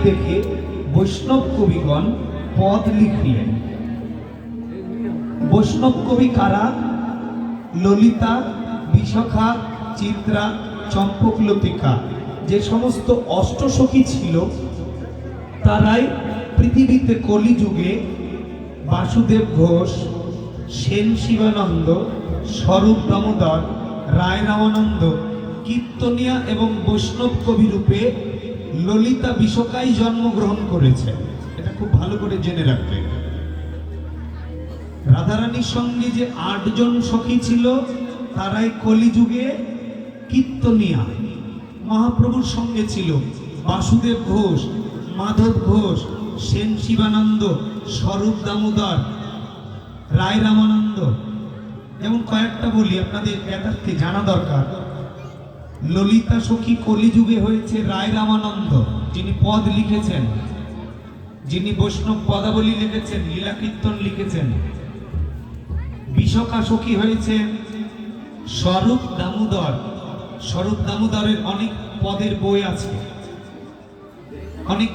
দেখে বৈষ্ণব কবিগণ পদ লিখলেন। বৈষ্ণব কবি কারা? ললিতা, বিশাখা, চিত্রা, চম্পকলতিকা, যে সমস্ত অষ্টসখী ছিল তারাই পৃথিবীতে কলিযুগে বাসুদেব ঘোষ, সেন শিবানন্দ, স্বরূপ দামোদর, রায় রামানন্দ, কীর্তনিয়া এবং বৈষ্ণব কবি রূপে ললিতা বিশাখাই জন্মগ্রহণ করেছে। এটা খুব ভালো করে জেনে রাখবেন। রাধারানীর সঙ্গে যে ৮ জন সখী ছিল তারাই কলিযুগে কীর্তনিয়া। মহাপ্রভুর সঙ্গে ছিল বাসুদেব ঘোষ, মাধব ঘোষ, সেন শিবানন্দ, স্বরূপ দামোদর, রায় রামানন্দ। যেমন কয়েকটা বলি, আপনাদের জ্ঞাতার্থে জানা দরকার। ললিতা সখী কলিযুগে হয়েছে রায় রামানন্দ, যিনি পদ লিখেছেন, যিনি বৈষ্ণব পদাবলী লিখেছেন, লীলা কীর্তন লিখেছেন। বিশাখা সখী হয়েছে স্বরূপ দামোদর। স্বরূপ দামোদরের অনেক পদের বই আছে, অনেক